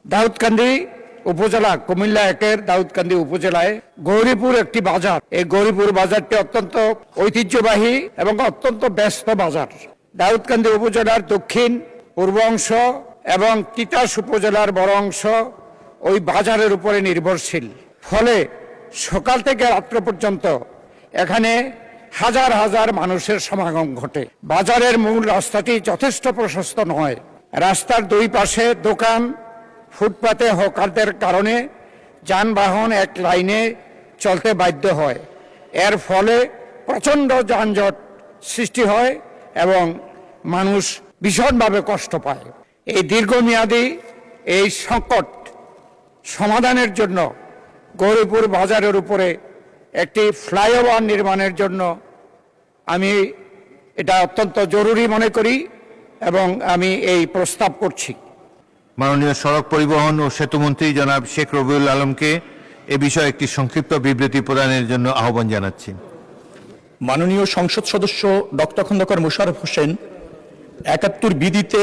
দাউদকান্দি উপজেলা, কুমিল্লা একের দাউদকান্দি উপজেলায় গৌরীপুর একটি বাজার। এই গৌরীপুর বাজারটি অত্যন্ত ঐতিহ্যবাহী এবং অত্যন্ত ব্যস্ত বাজার। দাউদকান্দি উপজেলার দক্ষিণ পূর্ব অংশ এবং তিতাস উপজেলার বড় অংশ ওই বাজারের উপরে নির্ভরশীল। ফলে সকাল থেকে রাত্র পর্যন্ত এখানে হাজার হাজার মানুষের সমাগম ঘটে। বাজারের মূল রাস্তাটি যথেষ্ট প্রশস্ত নয়। রাস্তার দুই পাশে দোকান, ফুটপাতে হকারদের কারণে যানবাহন এক লাইনে চলতে বাধ্য হয়। এর ফলে প্রচণ্ড যানজট সৃষ্টি হয় এবং মানুষ ভীষণভাবে কষ্ট পায়। এই দীর্ঘমেয়াদী এই সংকট সমাধানের জন্য গৌরীপুর বাজারের উপরে একটি ফ্লাইওভার নির্মাণের জন্য আমি এটা অত্যন্ত জরুরি মনে করি এবং আমি এই প্রস্তাব করছি। মাননীয় সড়ক পরিবহন ও সেতুমন্ত্রী জনাব শেখ রবিউল আলমকে এ বিষয়ে একটি সংক্ষিপ্ত বিবৃতি প্রদানের জন্য আহ্বান জানাচ্ছি। মাননীয় সংসদ সদস্য ডক্টর খন্দকার মোশাররফ হোসেন ৭১ বিধিতে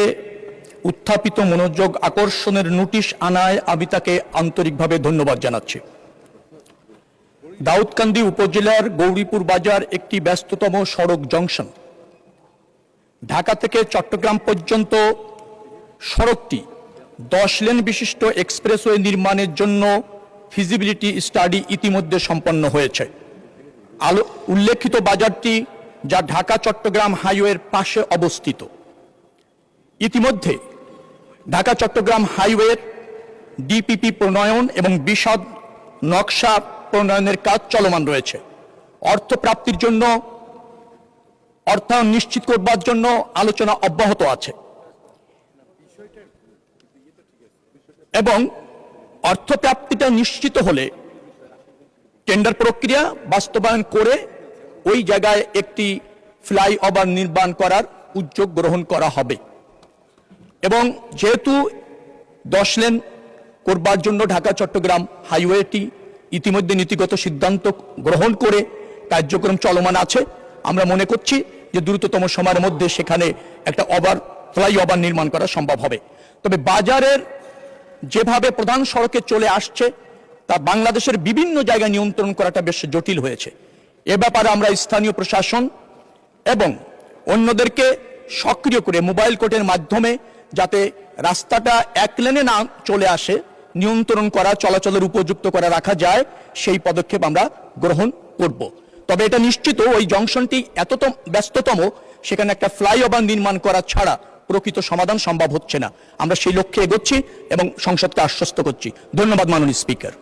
উত্থাপিত মনোযোগ আকর্ষণের নোটিশ আনায় আমি তাকে আন্তরিকভাবে ধন্যবাদ জানাচ্ছি। দাউদকান্দি উপজেলার গৌরীপুর বাজার একটি ব্যস্ততম সড়ক জংশন। ঢাকা থেকে চট্টগ্রাম পর্যন্ত সড়কটি 10 লেন বিশিষ্ট এক্সপ্রেসওয়ে নির্মাণের জন্য ফিজিবিলিটি স্টাডি ইতিমধ্যে সম্পন্ন হয়েছে। উল্লেখিত বাজারটি, যা ঢাকা চট্টগ্রাম হাইওয়ের পাশে অবস্থিত, ইতিমধ্যে ঢাকা চট্টগ্রাম হাইওয়ের ডিপিপি প্রণয়ন এবং বিশদ নকশা প্রণয়নের কাজ চলমান রয়েছে। অর্থ প্রাপ্তির জন্য অর্থায়ন নিশ্চিত করবার জন্য আলোচনা অব্যাহত আছে এবং অর্থ প্রাপ্তিটা নিশ্চিত হলে টেন্ডার প্রক্রিয়া বাস্তবায়ন করে ওই জায়গায় একটি ফ্লাইওভার নির্মাণ করার উদ্যোগ গ্রহণ করা হবে। এবং যেহেতু 10 লেন করবার জন্য ঢাকা চট্টগ্রাম হাইওয়েটি ইতিমধ্যে নীতিগত সিদ্ধান্ত গ্রহণ করে কার্যক্রম চলমান আছে, আমরা মনে করছি যে দ্রুততম সময়ের মধ্যে সেখানে একটা ফ্লাইওভার নির্মাণ করা সম্ভব হবে। তবে বাজারের যেভাবে প্রধান সড়কে চলে আসছে তা বাংলাদেশের বিভিন্ন জায়গায় নিয়ন্ত্রণ করাটা বেশ জটিল হয়েছে। এ ব্যাপারে আমরা স্থানীয় প্রশাসন এবং অন্যদেরকে সক্রিয় করে মোবাইল কোর্টের মাধ্যমে যাতে রাস্তাটা এক লেনে না চলে আসে, নিয়ন্ত্রণ করা, চলাচলের উপযুক্ত করে রাখা যায়, সেই পদক্ষেপ আমরা গ্রহণ করব। তবে এটা নিশ্চিত ওই জংশনটি এত ব্যস্ততম, সেখানে একটা ফ্লাইওভার নির্মাণ করা ছাড়া প্রকৃত সমাধান সম্ভব হচ্ছে না। আমরা সেই লক্ষ্যে এগোচ্ছি এবং সংসদকে আশ্বস্ত করছি। ধন্যবাদ মাননীয় স্পিকার।